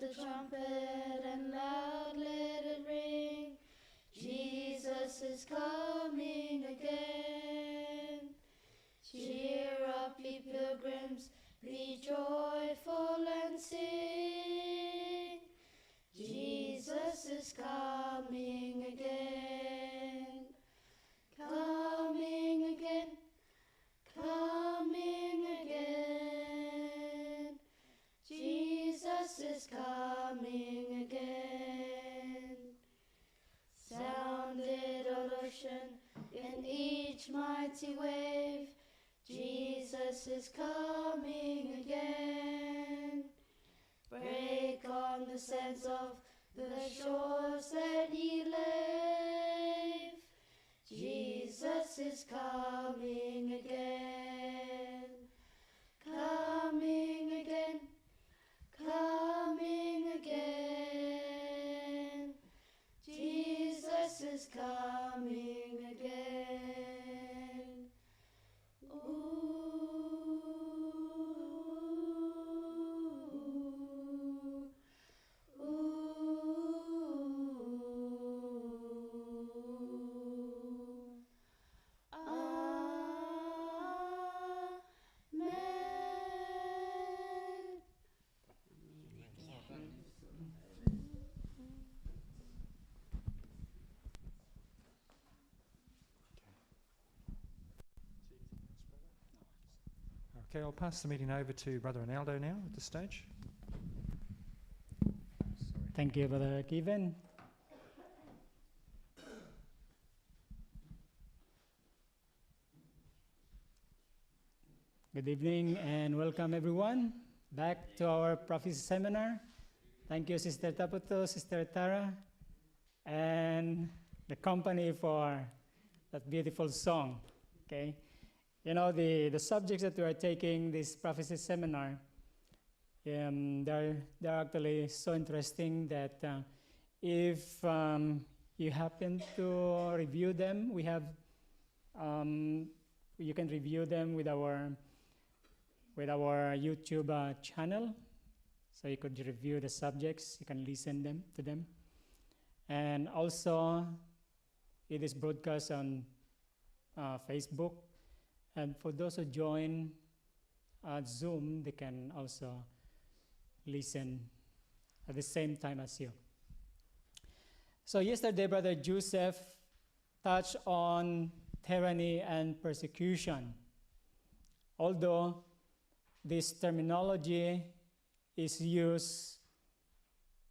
the trumpet and loud let it ring. Jesus is coming again. Cheer up, ye pilgrims, be joyful and sing. Jesus is coming again. Coming again, coming again. Jesus is coming again. Sounded an ocean in each mighty wave. Jesus is coming again. Break on the sands of the shores that ye lave. Jesus is coming again. Coming again, coming again. Jesus is coming again. Ooh. Okay, I'll pass the meeting over to Brother Ronaldo now at this stage. Thank you, Brother Kevin. Good evening and welcome everyone back to our prophecy seminar. Thank you, Sister Taputo, Sister Tara, and the company for that beautiful song. Okay, you know the subjects that we are taking this prophecy seminar. They're actually so interesting that if you happen to review them, we have you can review them with our YouTube channel. So you could review the subjects, you can listen to them. And also, it is broadcast on Facebook. And for those who join Zoom, they can also listen at the same time as you. So yesterday, Brother Joseph touched on tyranny and persecution. Although this terminology is used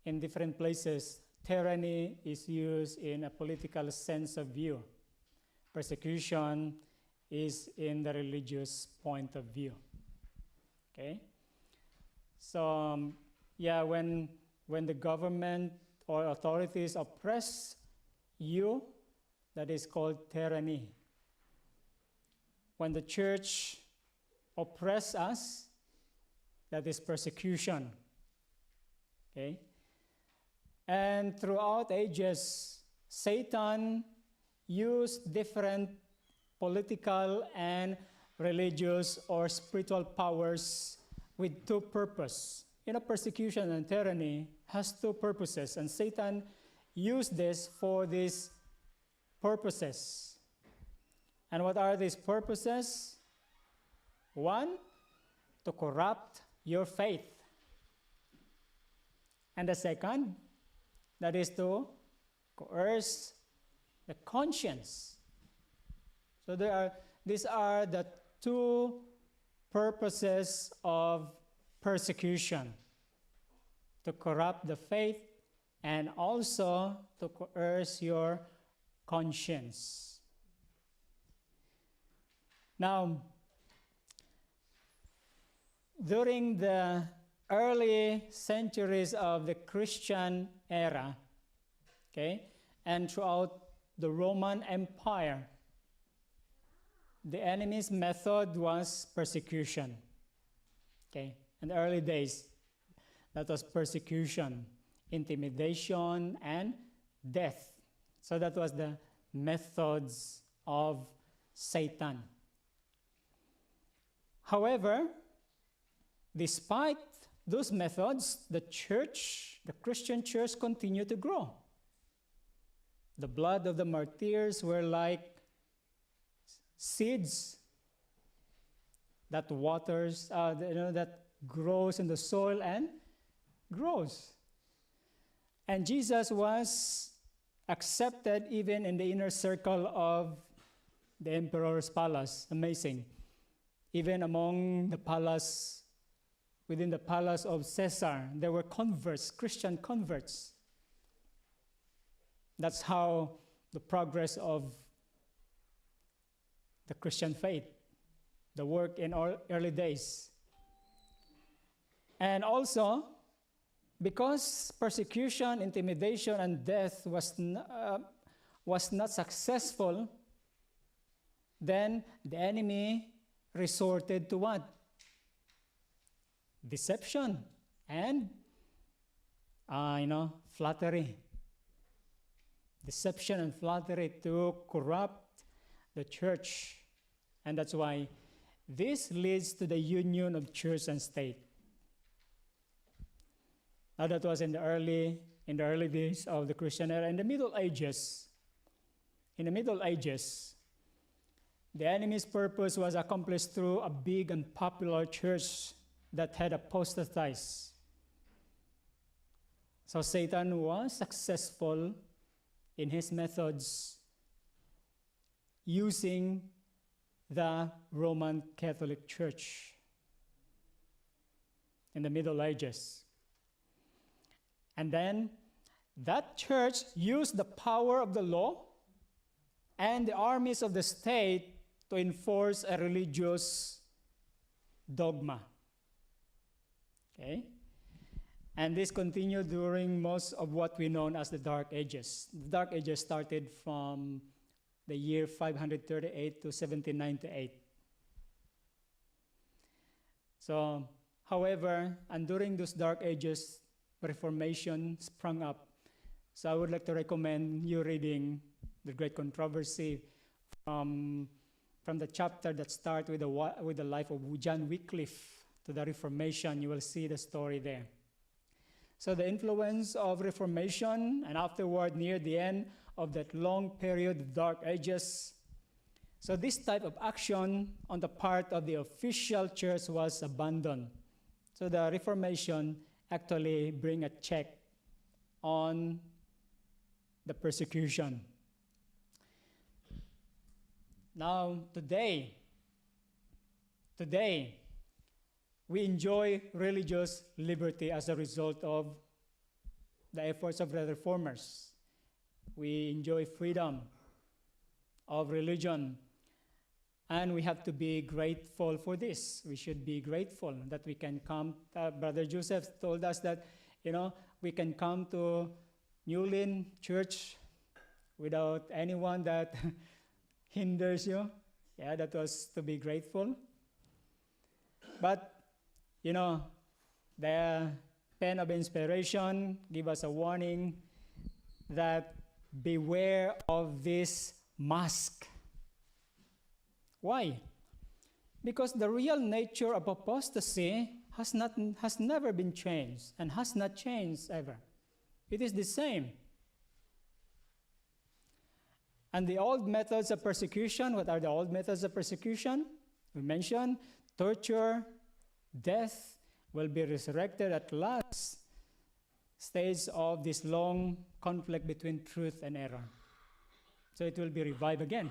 in different places, tyranny is used in a political sense of view. Persecution is in the religious point of view. Okay? So, when the government or authorities oppress you, that is called tyranny. When the church oppress us, that is persecution. Okay? And throughout ages, Satan used different political and religious or spiritual powers with two purposes. You know, persecution and tyranny has two purposes, and Satan used this for these purposes. And what are these purposes? One, to corrupt your faith. And the second, that is to coerce the conscience. So these are the two purposes of persecution: to corrupt the faith and also to coerce your conscience. Now, during the early centuries of the Christian era, okay, and throughout the Roman Empire, the enemy's method was persecution. Okay, in the early days, that was persecution, intimidation, and death. So that was the methods of Satan. However, despite those methods, the church, the Christian church, continued to grow. The blood of the martyrs were like seeds that waters, that grows in the soil and grows. And Jesus was accepted even in the inner circle of the emperor's palace. Amazing. Even among the palace, within the palace of Caesar, there were converts, Christian converts. That's how the progress of the Christian faith, the work in early days. And also, because persecution, intimidation, and death was not successful, then the enemy resorted to what? Deception and, flattery. Deception and flattery to corrupt the church. And that's why this leads to the union of church and state. Now that was in the early days of the Christian era. In the Middle Ages, the enemy's purpose was accomplished through a big and popular church that had apostatized. So Satan was successful in his methods using the Roman Catholic Church in the Middle Ages. And then that church used the power of the law and the armies of the state to enforce a religious dogma. Okay? And this continued during most of what we know as the Dark Ages. The Dark Ages started from the year 538 to 1798. So, however, and during those Dark Ages, Reformation sprung up. So I would like to recommend you reading The Great Controversy from the chapter that starts with the life of John Wycliffe to the Reformation. You will see the story there. So the influence of Reformation, and afterward, near the end of that long period of Dark Ages, so this type of action on the part of the official church was abandoned. So the Reformation actually bring a check on the persecution. Now, today, we enjoy religious liberty as a result of the efforts of the reformers. We enjoy freedom of religion, and we have to be grateful for this. We should be grateful that we can come. Brother Joseph told us that, we can come to Newlyn Church without anyone that hinders you. Yeah, that was to be grateful. But, the pen of inspiration give us a warning that beware of this mask. Why? Because the real nature of apostasy has never been changed and has not changed ever. It is the same. And the old methods of persecution, what are the old methods of persecution? We mentioned torture, death will be resurrected at last stage of this long conflict between truth and error. So it will be revived again.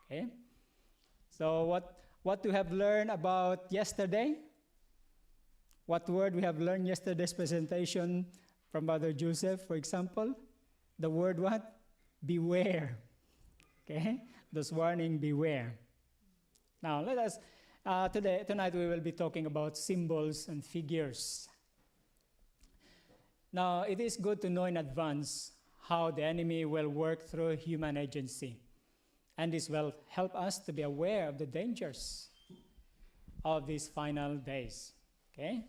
Okay? So what we have learned about yesterday? What word we have learned yesterday's presentation from Brother Joseph, for example? The word what? Beware. Okay? This warning, beware. Now, let us, tonight we will be talking about symbols and figures. Now, it is good to know in advance how the enemy will work through human agency. And this will help us to be aware of the dangers of these final days. Okay?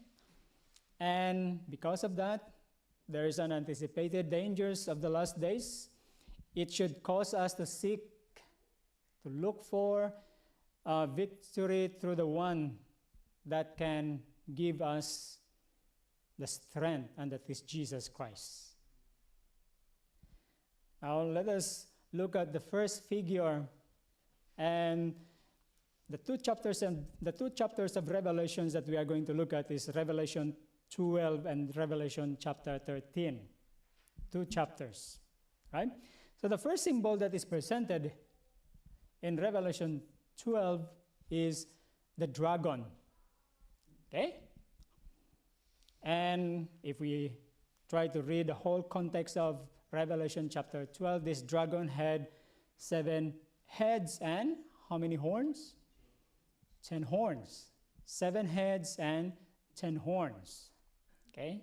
And because of that, there is an anticipated dangers of the last days. It should cause us to seek, to look for victory through the one that can give us the strength, and that is Jesus Christ. Now let us look at the first figure, and the two chapters of Revelations that we are going to look at is Revelation 12 and Revelation chapter 13. 2 chapters, right? So the first symbol that is presented in Revelation 12 is the dragon, okay? And if we try to read the whole context of Revelation chapter 12, this dragon had 7 heads and how many horns? 10 horns. 7 heads and 10 horns, okay?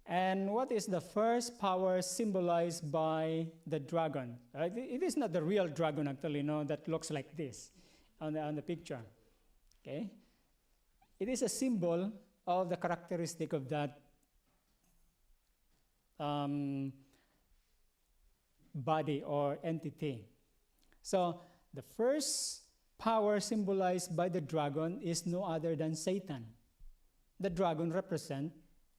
And what is the first power symbolized by the dragon? It is not the real dragon, actually, no, that looks like this on the picture. Okay? It is a symbol of the characteristic of that body or entity. So the first power symbolized by the dragon is no other than Satan. The dragon represents,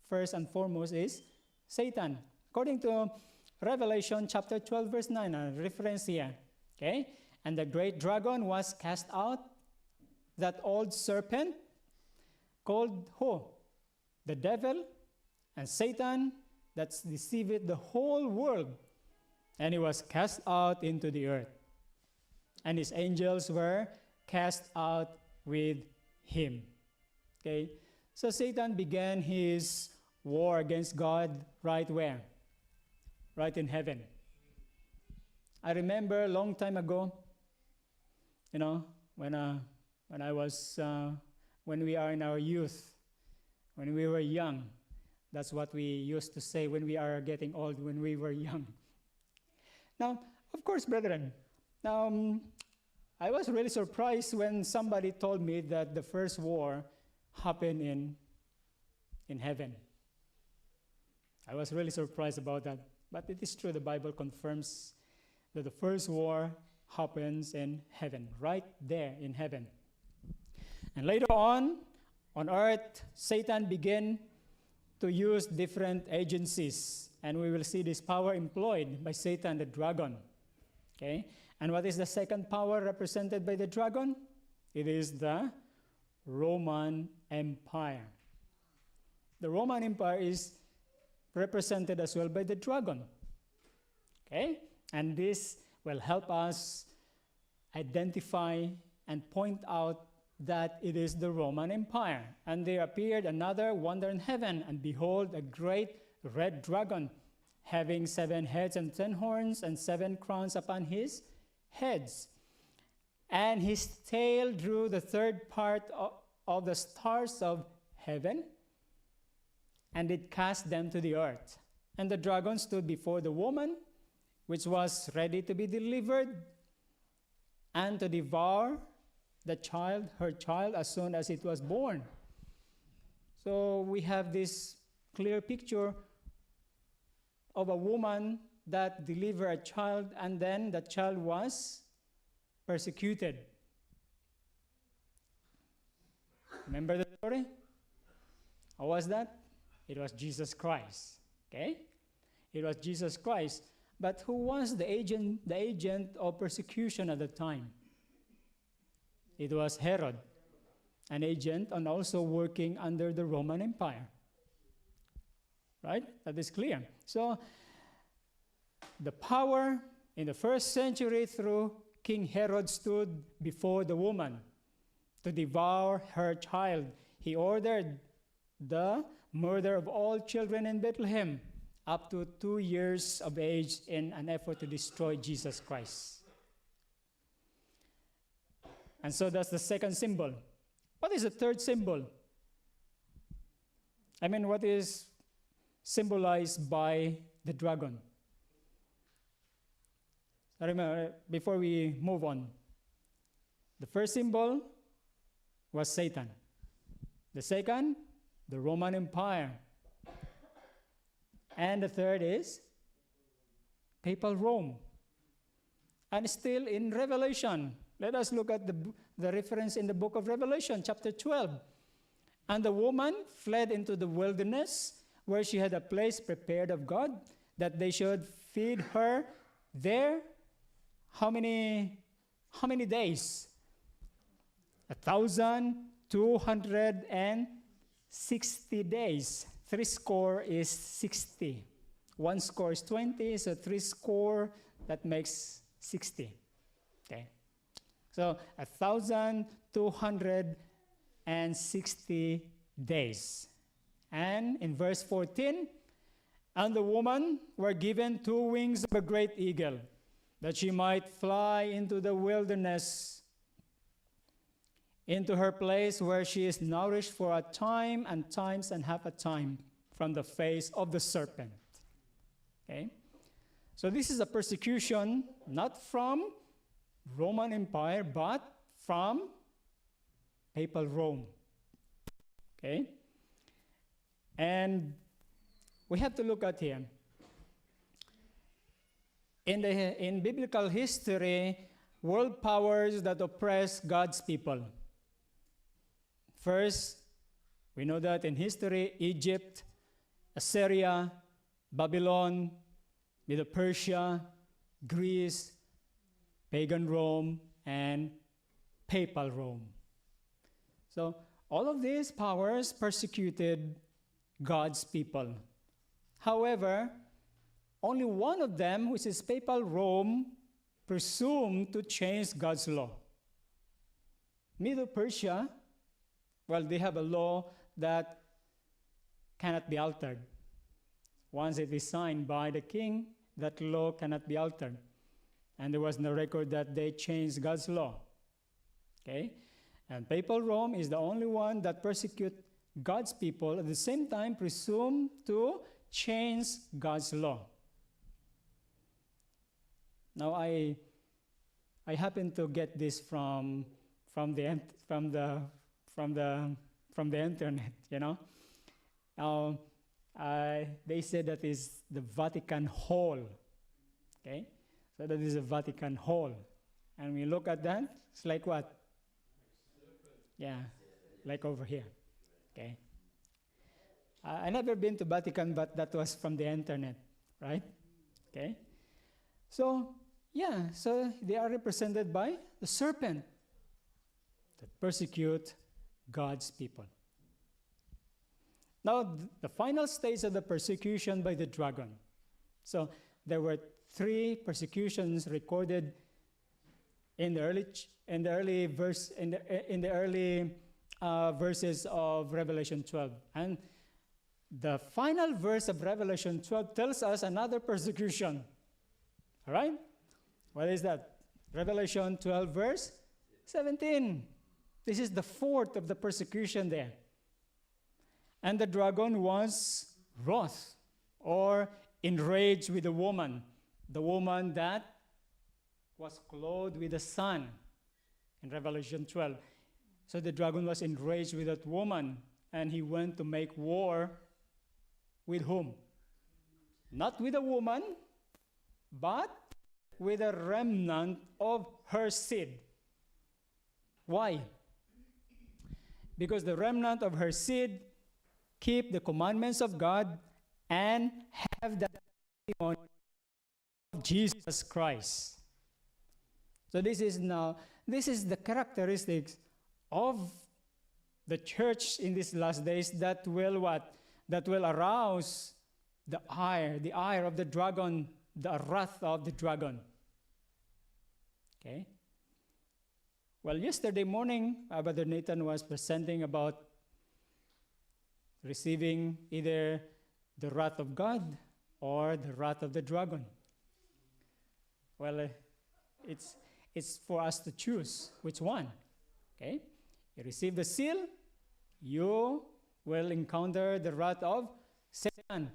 first and foremost, is Satan. According to Revelation chapter 12, verse 9, a reference here. Okay? And the great dragon was cast out, that old serpent called who? The devil and Satan, that's deceived the whole world. And he was cast out into the earth. And his angels were cast out with him. Okay? So Satan began his war against God right where? Right in heaven. I remember a long time ago, when we are in our youth, when we were young, that's what we used to say when we are getting old, when we were young. Now, of course, brethren, I was really surprised when somebody told me that the first war happened in heaven. I was really surprised about that. But it is true, the Bible confirms that the first war happens in heaven, right there in heaven. And later on earth, Satan began to use different agencies. And we will see this power employed by Satan, the dragon. Okay? And what is the second power represented by the dragon? It is the Roman Empire. The Roman Empire is represented as well by the dragon. Okay? And this will help us identify and point out that it is the Roman Empire. And there appeared another wonder in heaven, and behold, a great red dragon, having 7 heads and 10 horns, and 7 crowns upon his heads. And his tail drew the third part of the stars of heaven, and it cast them to the earth. And the dragon stood before the woman, which was ready to be delivered, and to devour her child, as soon as it was born. So we have this clear picture of a woman that delivered a child, and then the child was persecuted. Remember the story? How was that? It was Jesus Christ. Okay? It was Jesus Christ. But who was the agent of persecution at the time? It was Herod, an agent and also working under the Roman Empire. Right? That is clear. So, the power in the first century through King Herod stood before the woman to devour her child. He ordered the murder of all children in Bethlehem up to 2 years of age in an effort to destroy Jesus Christ. And so that's the second symbol. What is the third symbol? What is symbolized by the dragon? I remember, before we move on, the first symbol was Satan. The second, the Roman Empire. And the third is Papal Rome. And still in Revelation, let us look at the reference in the book of Revelation, chapter 12. And the woman fled into the wilderness, where she had a place prepared of God, that they should feed her there. How many days? 1,260 days. 60 is 60. 1 is 20, so 30, that makes 60. Okay. So 1,260 days. And in verse 14, and the woman were given 2 wings of a great eagle, that she might fly into the wilderness, into her place where she is nourished for a time and times and half a time from the face of the serpent. Okay? So this is a persecution not from Roman Empire, but from Papal Rome. Okay? And we have to look at here. In biblical history, world powers that oppress God's people. First, we know that in history, Egypt, Assyria, Babylon, Medo-Persia, Greece, pagan Rome, and Papal Rome. So all of these powers persecuted God's people. However, only one of them, which is Papal Rome, presumed to change God's law. Medo-Persia, well, they have a law that cannot be altered. Once it is signed by the king, that law cannot be altered. And there was no record that they changed God's law. Okay? And Papal Rome is the only one that persecute God's people, at the same time presume to change God's law. Now I happen to get this from the internet, you know. Now they said that is the Vatican Hall. Okay, so that is a Vatican Hall, and we look at that. It's like what? Yeah, like over here. Okay. I never been to Vatican, but that was from the internet, right? Okay. So, yeah, so they are represented by the serpent that persecute God's people. Now, the final stage of the persecution by the dragon. So, there were 3 persecutions recorded in the early verses of Revelation 12. And the final verse of Revelation 12 tells us another persecution. All right? What is that? Revelation 12, verse 17. This is the 4th of the persecution there. And the dragon was wroth or enraged with the woman that was clothed with the sun in Revelation 12. So the dragon was enraged with that woman, and he went to make war with whom? Not with a woman, but with a remnant of her seed. Why? Because the remnant of her seed keep the commandments of God and have the testimony of Jesus Christ. So this is the characteristics of the church in these last days that will what? That will arouse the ire of the dragon, the wrath of the dragon. Okay? Well, yesterday morning, Brother Nathan was presenting about receiving either the wrath of God or the wrath of the dragon. Well, it's for us to choose which one. Okay? You receive the seal, you will encounter the wrath of Satan.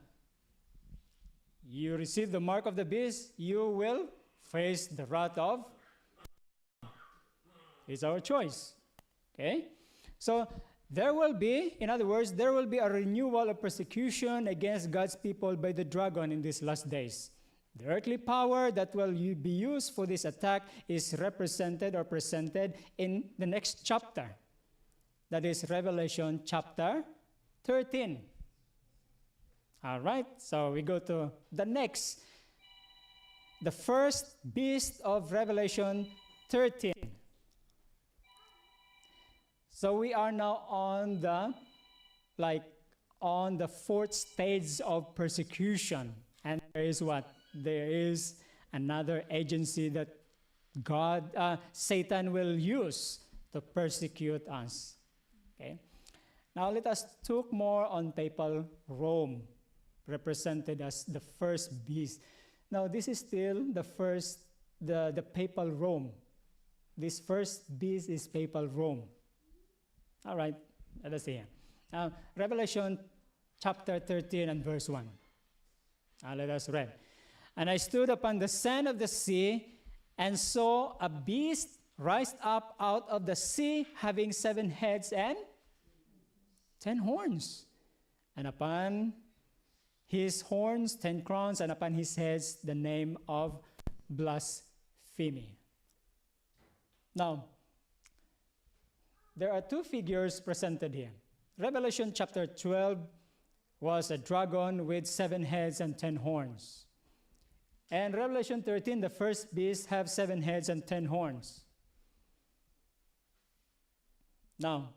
You receive the mark of the beast, you will face the wrath of. It's our choice. Okay? So there will be, in other words, there will be a renewal of persecution against God's people by the dragon in these last days. The earthly power that will be used for this attack is represented or presented in the next chapter. That is Revelation chapter 13. All right, so we go to the next. The first beast of Revelation 13. So we are now on the fourth stage of persecution. And there is what? There is another agency that Satan will use to persecute us. Okay. Now let us talk more on papal Rome, represented as the first beast. Now this is still the papal Rome. This first beast is papal Rome. All right, let us see. Revelation chapter 13 and verse 1. Let us read. And I stood upon the sand of the sea and saw a beast rise up out of the sea, having 7 heads and 10 horns. And upon his horns 10 crowns, and upon his heads the name of blasphemy. Now, there are 2 figures presented here. Revelation chapter 12 was a dragon with 7 heads and 10 horns. And Revelation 13, the first beast, have 7 heads and 10 horns. Now,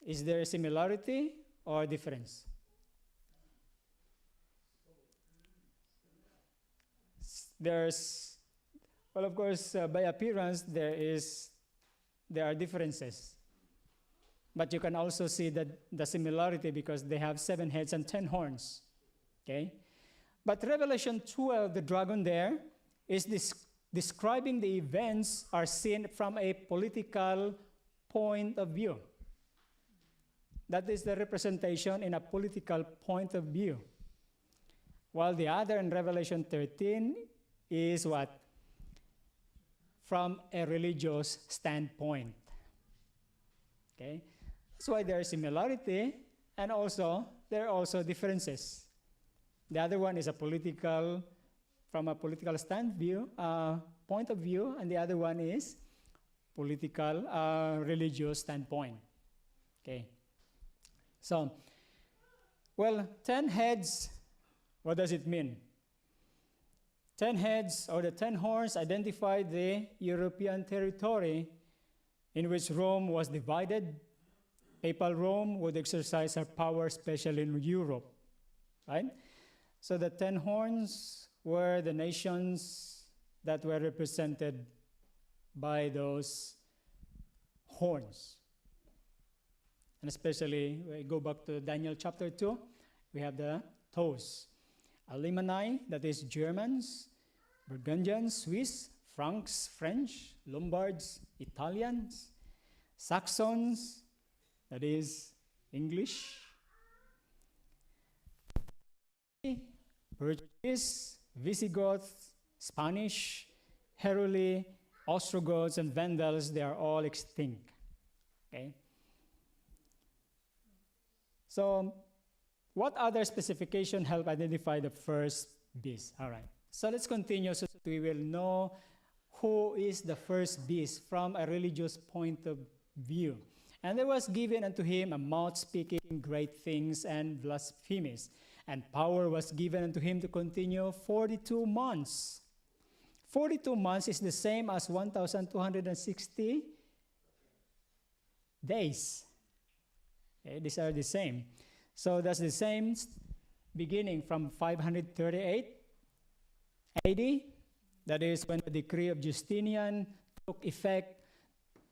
is there a similarity or difference? There's, well, of course, by appearance, there are differences. But you can also see the similarity because they have 7 heads and 10 horns. Okay? But Revelation 12, the dragon there, is describing the events are seen from a political point of view. That is the representation in a political point of view. While the other in Revelation 13 is what? From a religious standpoint. Okay? That's why there is similarity, and also there are also differences. The other one is from a political point of view, and the other one is political, religious standpoint. Okay. So, well, 10 heads, what does it mean? 10 heads or the 10 horns identify the European territory in which Rome was divided. Papal Rome would exercise her power, especially in Europe, right? So the 10 horns were the nations that were represented by those horns. And especially, we go back to Daniel chapter 2, we have the toes. Alemanni, that is Germans, Burgundians, Swiss, Franks, French, Lombards, Italians, Saxons, that is English, Portuguese, Visigoths, Spanish, Heruli, Ostrogoths, and Vandals, they are all extinct. Okay? So, what other specification help identify the first beast? All right. So let's continue so that we will know who is the first beast from a religious point of view. And there was given unto him a mouth speaking great things and blasphemies. And power was given unto him to continue 42 months. 42 months is the same as 1,260 days. Okay, these are the same. So that's the same beginning from 538 AD. That is when the decree of Justinian took effect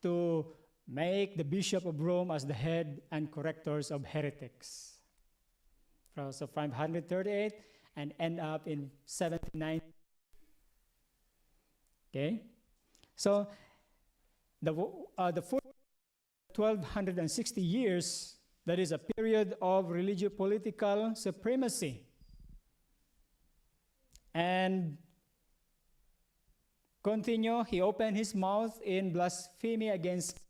to make the Bishop of Rome as the head and correctors of heretics. So 538 and end up in 79. Okay? So the 1260 years, that is a period of religio-political supremacy. And continue, he opened his mouth in blasphemy against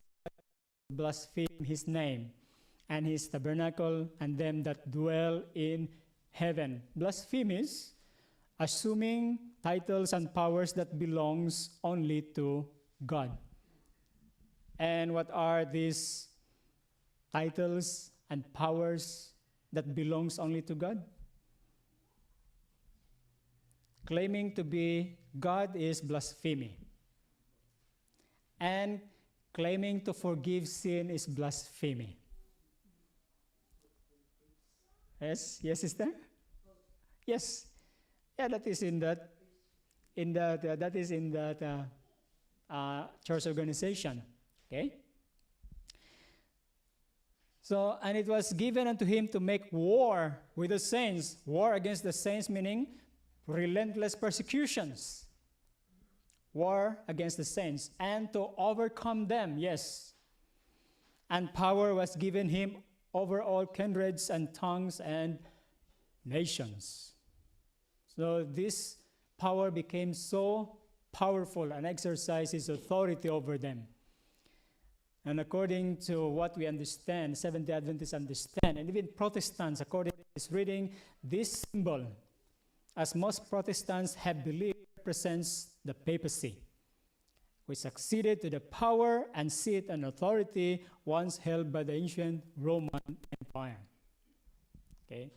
blaspheme his name and his tabernacle and them that dwell in heaven. Blasphemies, assuming titles and powers that belongs only to God. And what are these titles and powers that belongs only to God? Claiming to be God is blasphemy. And claiming to forgive sin is blasphemy. Yes, yes, sister? Yes. Yeah, that is in that church organization. Okay? So, and it was given unto him to make war with the saints. War against the saints meaning relentless persecutions. War against the saints. And to overcome them, yes. And power was given him over all kindreds and tongues and nations. So this power became so powerful and exercised his authority over them. And according to what we understand, Seventh-day Adventists understand, and even Protestants, according to this reading, this symbol, as most Protestants have believed, represents the papacy, which succeeded to the power and seat and authority once held by the ancient Roman Empire. Okay?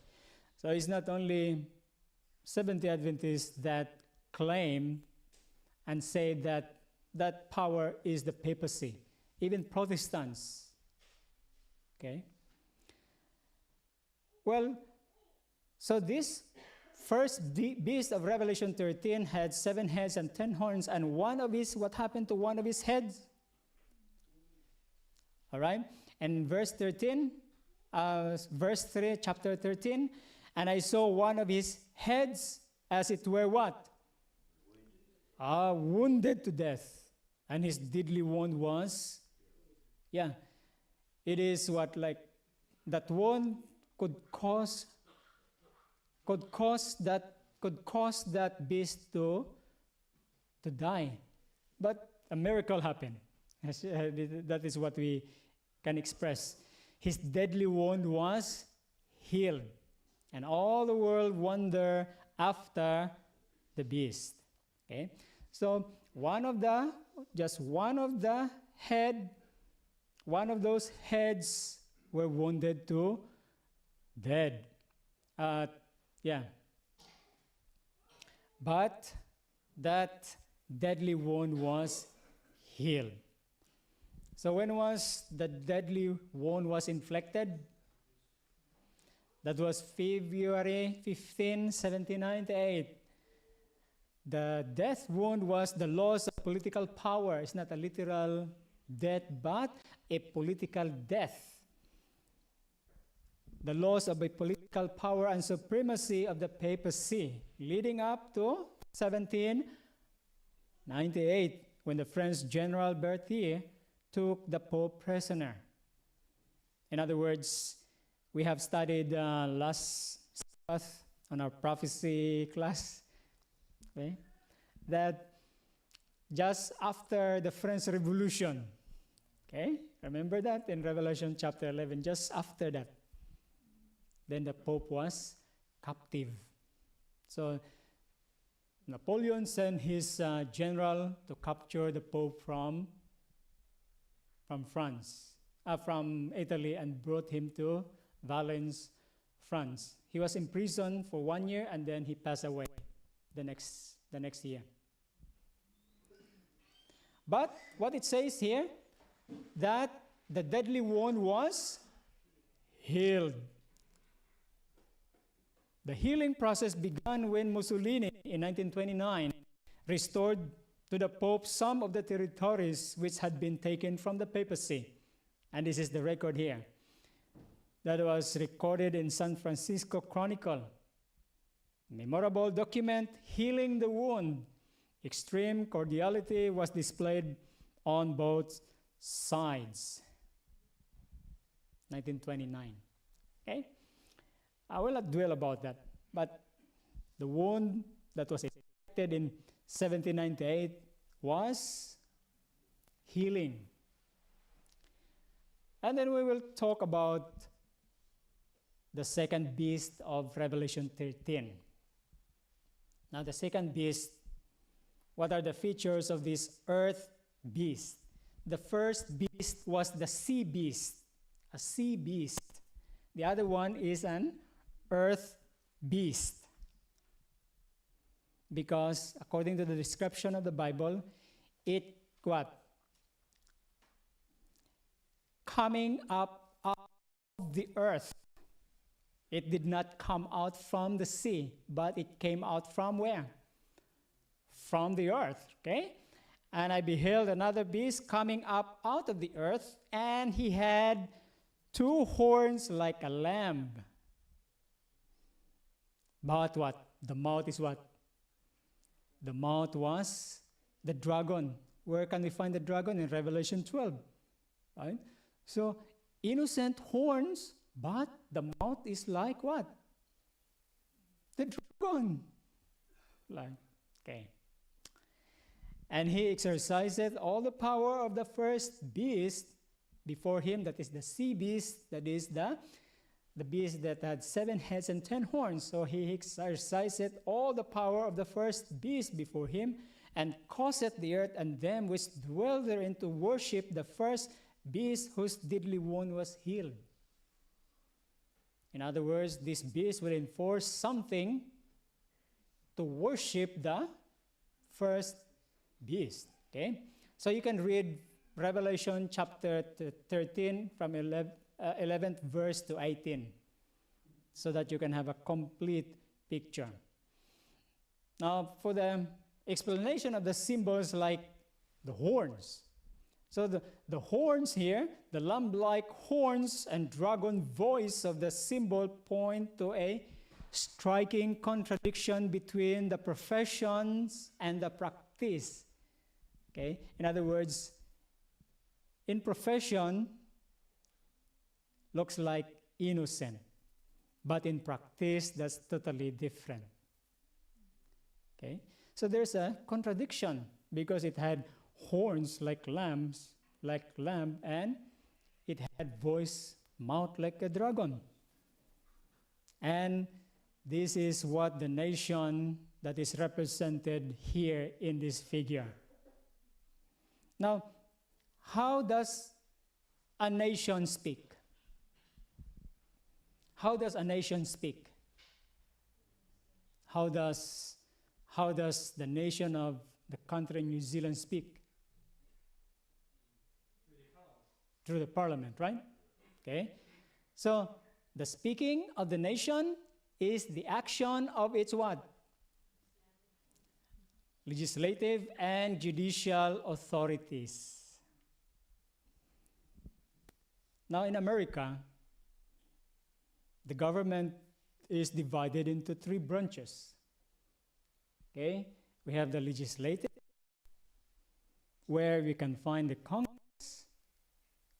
So it's not only Seventh-day Adventists that claim and say that that power is the papacy. Even Protestants. Okay? Well, so this first beast of Revelation 13 had 7 heads and 10 horns, and what happened to one of his heads? All right? And verse 13, verse 3, chapter 13, and I saw one of his heads as it were what? Wounded to death. And his deadly wound was, it is what, like, that wound could cause that beast to die. But a miracle happened. That is what we can express. His deadly wound was healed. And all the world wonder after the beast. Okay? So one of those heads were wounded to dead. But that deadly wound was healed. So when was the deadly wound was inflicted? That was February 15, 1798. The death wound was the loss of political power. It's not a literal death, but a political death. The loss of a political power and supremacy of the papacy, leading up to 1798, when the French General Berthier took the Pope prisoner. In other words, we have studied last Sabbath on our prophecy class, okay, that just after the French Revolution, okay, remember that in Revelation chapter 11, just after that, then the Pope was captive. So Napoleon sent his general to capture the Pope from Italy, and brought him to Valence, France. He was imprisoned for 1 year, and then he passed away the next year. But what it says here, that the deadly wound was healed. The healing process began when Mussolini, in 1929, restored to the Pope some of the territories which had been taken from the papacy. And this is the record here. That was recorded in San Francisco Chronicle. Memorable document, healing the wound. Extreme cordiality was displayed on both sides. 1929. Okay? I will not dwell about that. But the wound that was inflicted in 1798 was healing. And then we will talk about the second beast of Revelation 13. Now, the second beast, what are the features of this earth beast? the first beast was the sea beast, a sea beast. The other one is an earth beast. Because according to the description of the Bible, it what? Coming up out of the earth. It did not come out from the sea, but it came out from where? From the earth, okay? And I beheld another beast coming up out of the earth, and he had 2 horns like a lamb. But what? The mouth is what? The mouth was the dragon. Where can we find the dragon? In Revelation 12, right? So, innocent horns, but the mouth is like what? The dragon. Like, okay. And he exerciseth all the power of the first beast before him, that is the sea beast, that is the beast that had 7 heads and 10 horns. So he exerciseth all the power of the first beast before him, and causeth the earth and them which dwell therein to worship the first beast whose deadly wound was healed. In other words, this beast will enforce something to worship the first beast. Okay? So you can read Revelation chapter 13 from 11th verse to 18 so that you can have a complete picture. Now, for the explanation of the symbols like the horns. So the horns here, the lamb-like horns and dragon voice of the symbol point to a striking contradiction between the professions and the practice. Okay? In other words, in profession, looks like innocent, but in practice, that's totally different. Okay? So there's a contradiction because it had horns like lamb, and it had voice, mouth like a dragon. And this is what the nation that is represented here in this figure. Now, how does a nation speak? How does a nation speak? How does the nation of the country New Zealand speak? Through the parliament, right? Okay. So the speaking of the nation is the action of its what? Legislative and judicial authorities. Now in America, the government is divided into 3 branches. Okay? We have the legislative, where we can find the Congress,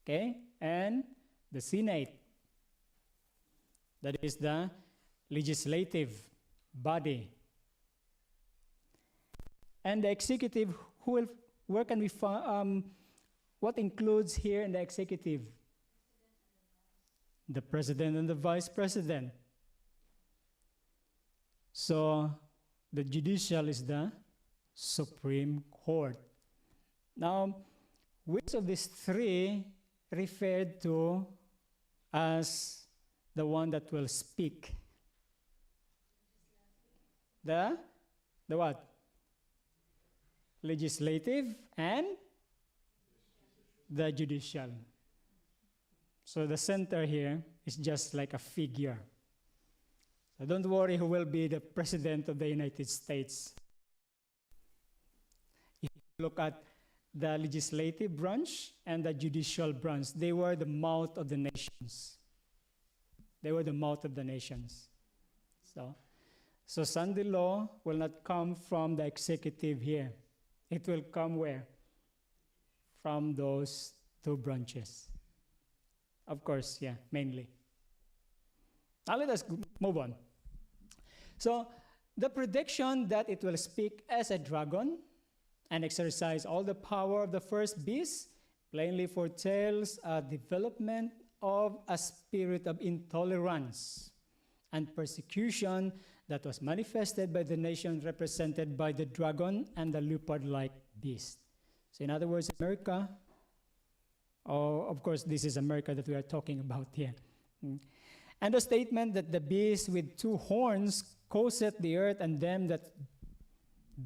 okay, and the Senate. That is the legislative body. And the executive, where can we find, what includes here in the executive? The president and the vice president. So the judicial is the Supreme Court. Now, which of these 3 referred to as the one that will speak? The what? Legislative and the judicial. So the center here is just like a figure. So don't worry who will be the president of the United States. If you look at the legislative branch and the judicial branch, they were the mouth of the nations. They were the mouth of the nations. So Sunday law will not come from the executive here. It will come where? From those 2 branches. Of course, yeah, mainly. Now let us move on. So the prediction that it will speak as a dragon and exercise all the power of the first beast plainly foretells a development of a spirit of intolerance and persecution that was manifested by the nation represented by the dragon and the leopard-like beast. So in other words, America Oh, of course, this is America that we are talking about here. And the statement that the beast with two horns causeth the earth and them that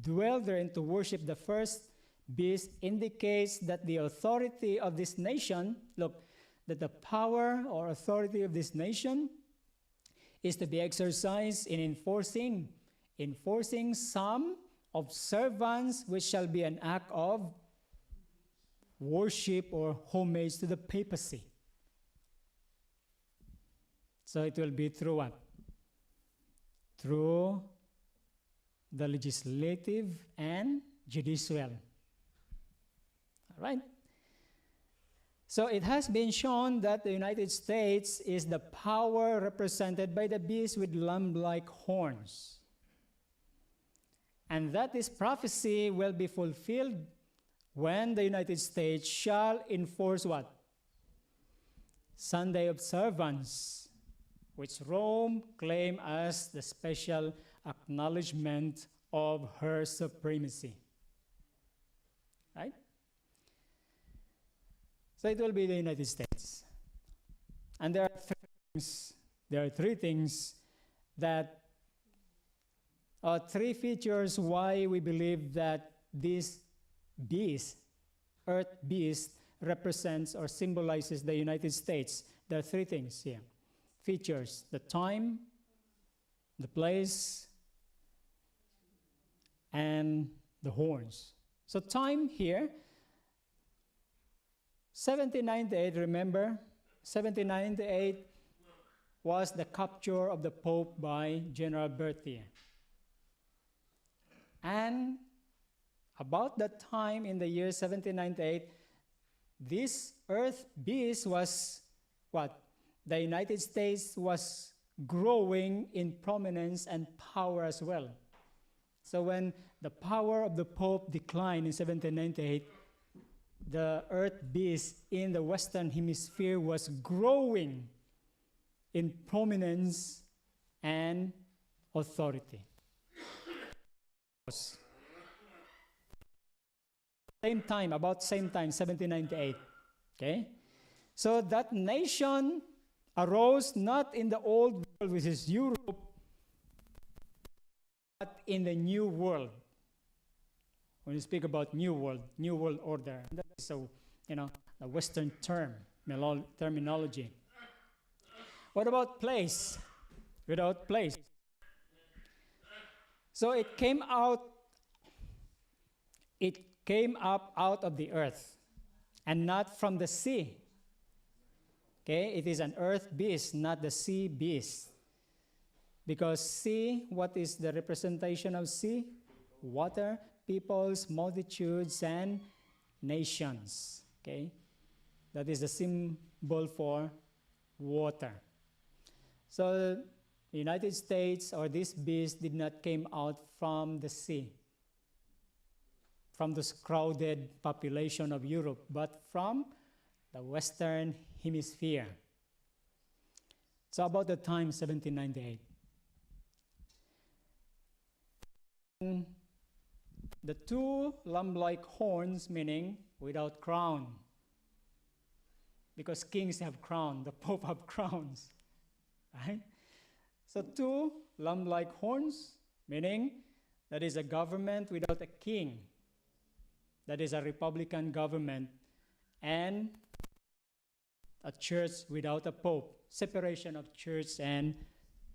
dwell therein to worship the first beast indicates that the authority of this nation, look, that the power or authority of this nation is to be exercised in enforcing some observance which shall be an act of worship or homage to the papacy. So it will be through what? Through the legislative and judicial. All right? So it has been shown that the United States is the power represented by the beast with lamb-like horns. And that this prophecy will be fulfilled when the United States shall enforce what? Sunday observance, which Rome claimed as the special acknowledgement of her supremacy. Right? So it will be the United States. And there are three things that three features why we believe that this beast, earth beast, represents or symbolizes the United States. There are three things here. Features: the time, the place, and the horns. So time here, 1798, remember? 1798 was the capture of the Pope by General Berthier. And about that time in the year 1798, this earth beast was what? The United States was growing in prominence and power as well. So when the power of the Pope declined in 1798, the earth beast in the Western Hemisphere was growing in prominence and authority. About same time, 1798. Okay? So that nation arose not in the old world, which is Europe, but in the new world. When you speak about new world order, that is a Western terminology. What about place? Without place. So it came up out of the earth and not from the sea. Okay, it is an earth beast, not the sea beast. Because sea, what is the representation of sea? Water, peoples, multitudes, and nations. Okay, that is the symbol for water. So the United States or this beast did not came out from the sea, from this crowded population of Europe, but from the Western Hemisphere. So about the time 1798. The two lamb-like horns, meaning without crown. Because kings have crown, the Pope have crowns. Right? So two lamb-like horns, meaning that is a government without a king. That is a republican government. And a church without a pope. Separation of church and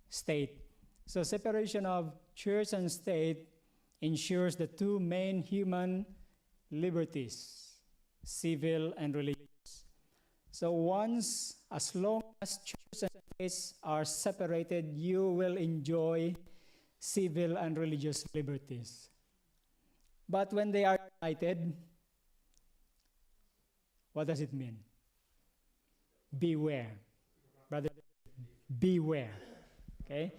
state. So separation of church and state ensures the two main human liberties, civil and religious. So as long as church and states are separated, you will enjoy civil and religious liberties. But when they are united, what does it mean? Beware. Brother, beware. Okay?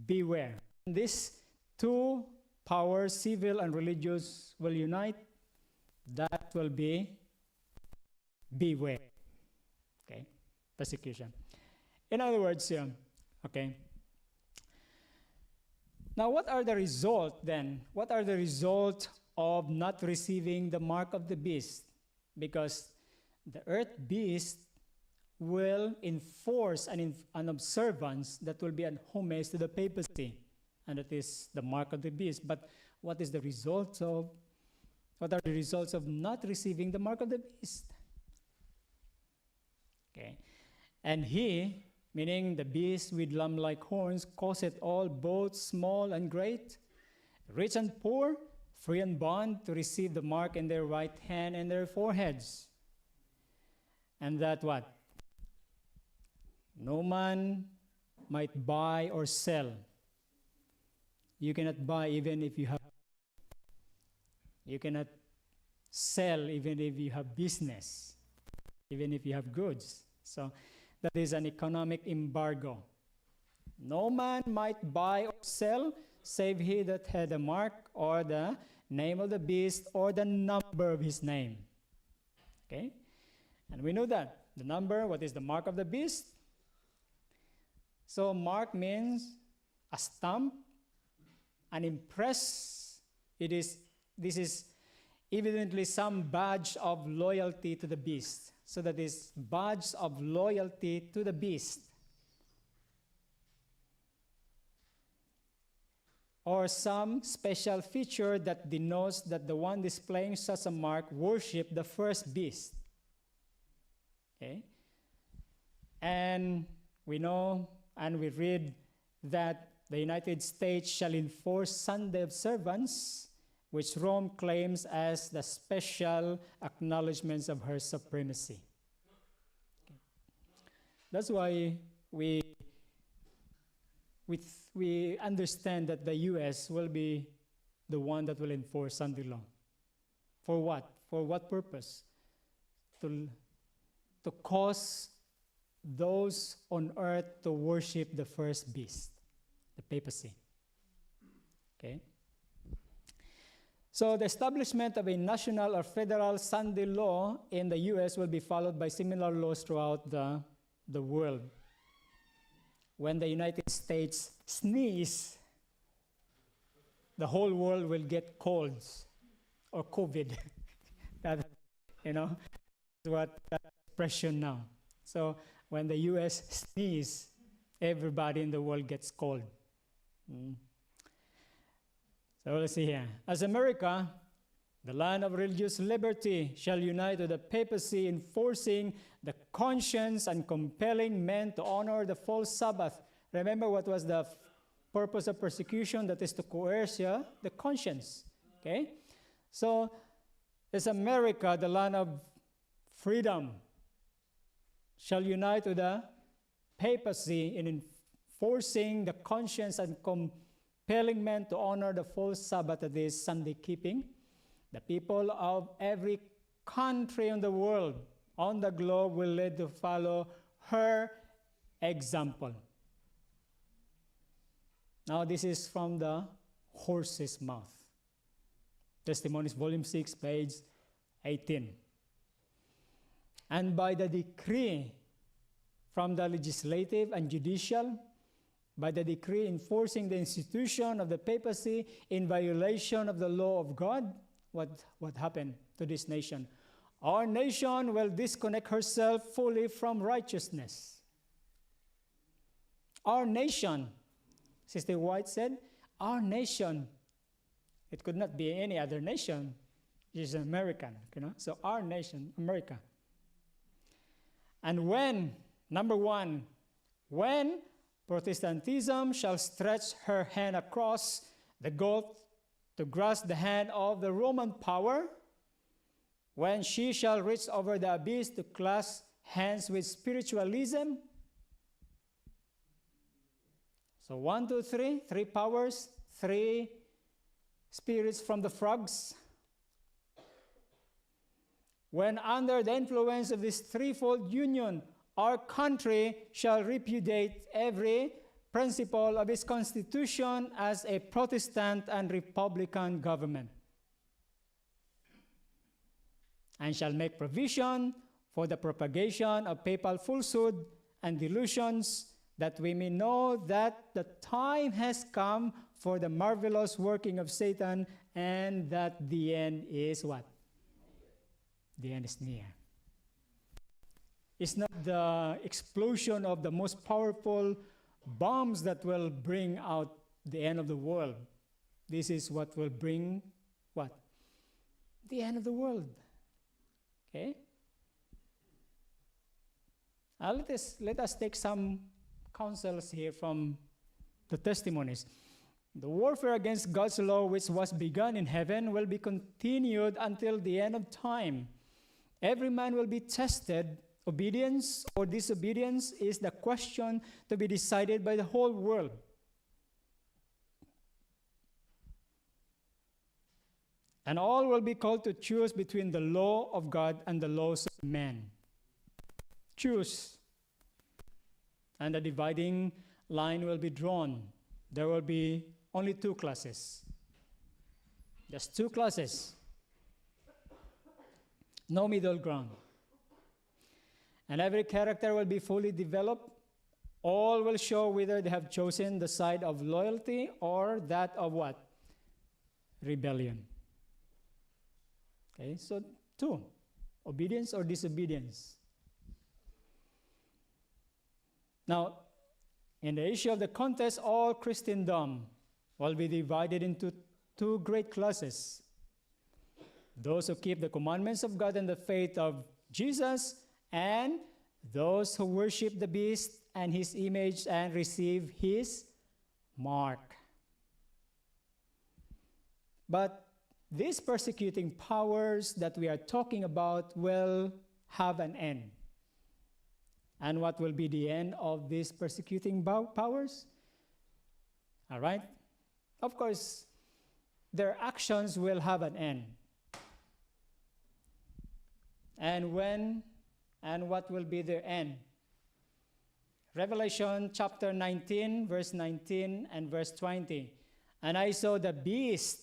Beware. And these two powers, civil and religious, will unite. That will be beware. Okay? Persecution. In other words, okay. Now, what are the results then? What are the results of not receiving the mark of the beast? Because the earth beast will enforce an observance that will be an homage to the papacy, and that is the mark of the beast. But what are the results of not receiving the mark of the beast? Okay, and he, meaning the beast with lamb-like horns, causeth all, both small and great, rich and poor, free and bond, to receive the mark in their right hand and their foreheads. And that what? No man might buy or sell. You cannot buy even if you have. You cannot sell even if you have business, even if you have goods. So that is an economic embargo. No man might buy or sell save he that had a mark or the name of the beast or the number of his name. Okay? And we know that. The number, what is the mark of the beast? So mark means a stamp, an impress. This is evidently some badge of loyalty to the beast. So that is badge of loyalty to the beast. Or some special feature that denotes that the one displaying such a mark worship the first beast. Okay? And we know and we read that the United States shall enforce Sunday observance, which Rome claims as the special acknowledgments of her supremacy. Okay. That's why we understand that the U.S. will be the one that will enforce Sunday law. For what? For what purpose? To cause those on earth to worship the first beast, the papacy. Okay? So the establishment of a national or federal Sunday law in the U.S. will be followed by similar laws throughout the world. When the United States sneeze, the whole world will get colds or COVID. That, is what that expression now. So when the U.S. sneeze, everybody in the world gets cold. So let's see here. As America, the land of religious liberty, shall unite with the papacy, enforcing the conscience and compelling men to honor the false Sabbath. Remember what was the purpose of persecution? That is to coerce the conscience. Okay? So, as America, the land of freedom, shall unite with the papacy in enforcing the conscience and compelling men to honor the false Sabbath, that is Sunday keeping. The people of every country in the world, on the globe, will lead to follow her example. Now, this is from the horse's mouth. Testimonies, Volume 6, page 18. And by the decree from the legislative and judicial, by the decree enforcing the institution of the papacy in violation of the law of God, what happened to this nation? Our nation will disconnect herself fully from righteousness. Our nation, Sister White said, our nation, it could not be any other nation, it is American, so our nation, America. And when, number one, when Protestantism shall stretch her hand across the gulf to grasp the hand of the Roman power, when she shall reach over the abyss to clasp hands with spiritualism. So 1, 2, 3, 3 powers, 3 spirits from the frogs. When under the influence of this threefold union, our country shall repudiate every principle of its constitution as a Protestant and Republican government, and shall make provision for the propagation of papal falsehood and delusions, that we may know that the time has come for the marvelous working of Satan, and that the end is what? The end is near. It's not the explosion of the most powerful bombs that will bring out the end of the world. This is what will bring what? The end of the world. Okay? Let us take some counsels here from the testimonies. The warfare against God's law, which was begun in heaven, will be continued until the end of time. Every man will be tested. Obedience or disobedience is the question to be decided by the whole world. And all will be called to choose between the law of God and the laws of man. Choose. And the dividing line will be drawn. There will be only two classes. Just two classes. No middle ground. And every character will be fully developed. All will show whether they have chosen the side of loyalty or that of what? Rebellion. Okay, so two. Obedience or disobedience. Now, in the issue of the contest, all Christendom will be divided into two great classes. Those who keep the commandments of God and the faith of Jesus, and those who worship the beast and his image and receive his mark. But these persecuting powers that we are talking about will have an end. And what will be the end of these persecuting powers? All right? Of course, their actions will have an end. And when and what will be their end? Revelation chapter 19, verse 19 and verse 20. And I saw the beast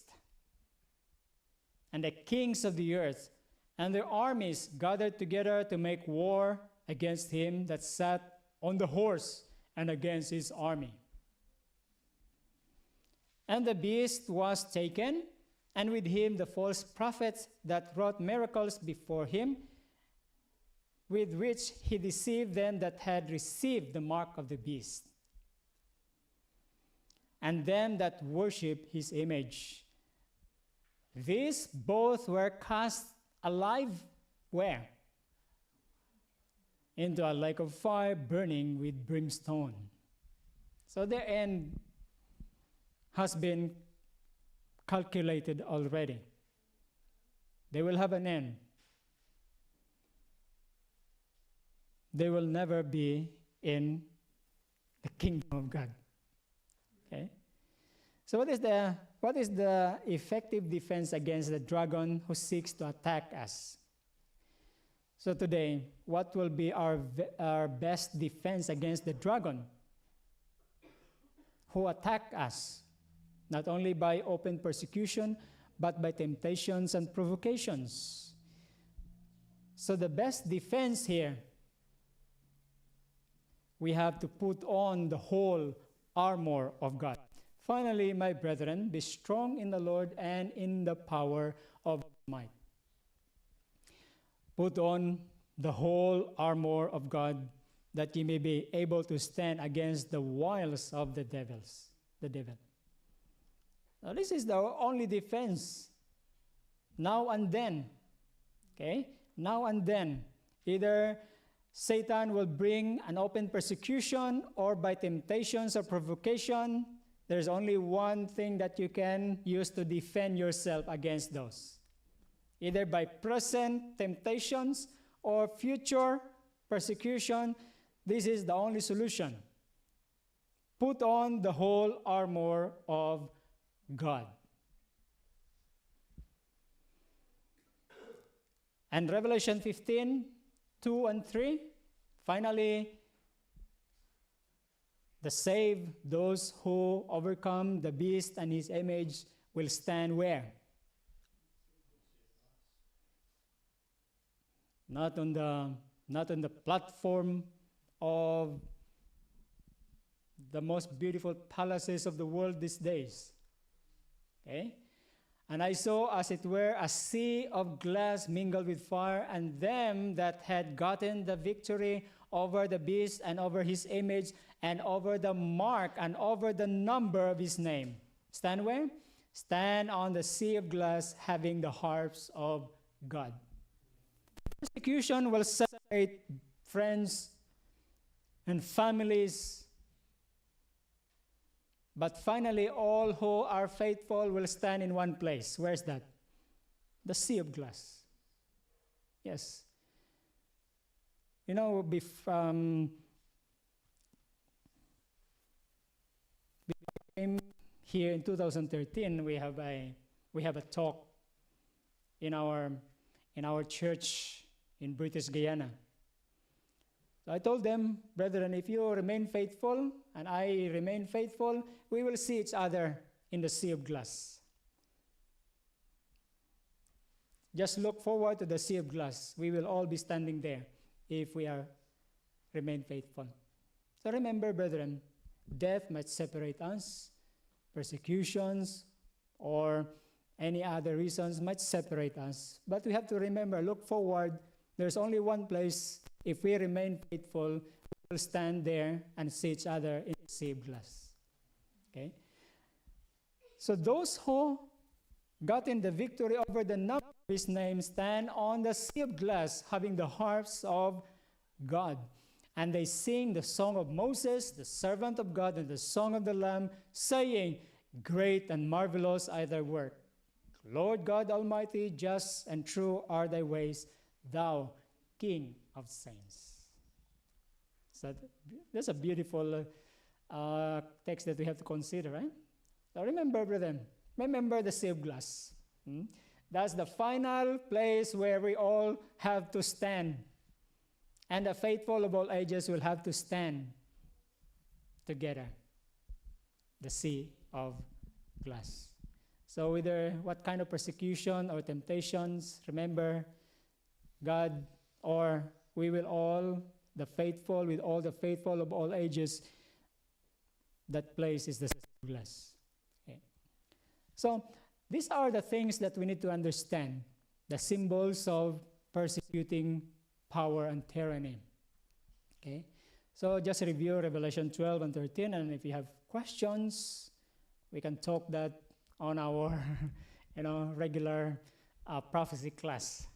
and the kings of the earth and their armies gathered together to make war against him that sat on the horse and against his army. And the beast was taken, and with him the false prophets that wrought miracles before him, with which he deceived them that had received the mark of the beast, and them that worship his image. These both were cast alive where? Into a lake of fire burning with brimstone. So their end has been calculated already. They will have an end. They will never be in the kingdom of God. Okay? So what is the effective defense against the dragon who seeks to attack us? So today, what will be our best defense against the dragon who attack us, not only by open persecution, but by temptations and provocations? So the best defense here, we have to put on the whole armor of God. Finally, my brethren, be strong in the Lord and in the power of might. Put on the whole armor of God, that ye may be able to stand against the wiles of the devil. Now, this is the only defense. Now and then. Okay? Now and then. Either Satan will bring an open persecution, or by temptations or provocation, there's only one thing that you can use to defend yourself against those. Either by present temptations or future persecution, this is the only solution. Put on the whole armor of God. And Revelation 15, 2 and 3, finally, the saved, those who overcome the beast and his image, will stand where? Not on the platform of the most beautiful palaces of the world these days. Okay? And I saw, as it were, a sea of glass mingled with fire, and them that had gotten the victory over the beast and over his image and over the mark and over the number of his name. Stand where? Stand on the sea of glass, having the harps of God. Persecution will separate friends and families, but finally all who are faithful will stand in one place. Where's that? The sea of glass. Yes. You know, here in 2013, we have a talk in our church in British Guyana. So I told them, brethren, if you remain faithful and I remain faithful, we will see each other in the sea of glass. Just look forward to the sea of glass. We will all be standing there if we remain faithful. So remember, brethren, death might separate us, persecutions, or any other reasons might separate us. But we have to remember, look forward. There's only one place. If we remain faithful, we will stand there and see each other in the sea of glass. Okay? So those who got in the victory over the number of his name stand on the sea of glass, having the harps of God. And they sing the song of Moses, the servant of God, and the song of the Lamb, saying, great and marvelous are thy works. Lord God Almighty, just and true are thy ways, thou King of saints. So that's a beautiful text that we have to consider, right? So remember, brethren, remember the sea of glass. That's the final place where we all have to stand. And the faithful of all ages will have to stand together. The sea of glass. So whether what kind of persecution or temptations, remember, God or we will all, the faithful with all the faithful of all ages, that place is the sea of glass. Okay. So these are the things that we need to understand, the symbols of persecuting power and tyranny. Okay? So just review Revelation 12 and 13, and if you have questions, we can talk that on our regular prophecy class,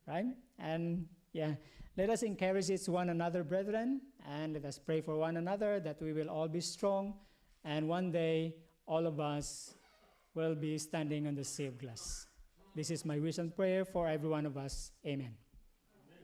right? And yeah, let us encourage each one another, brethren, and let us pray for one another that we will all be strong, and one day all of us will be standing on the sea of glass. This is my wish and prayer for every one of us. Amen.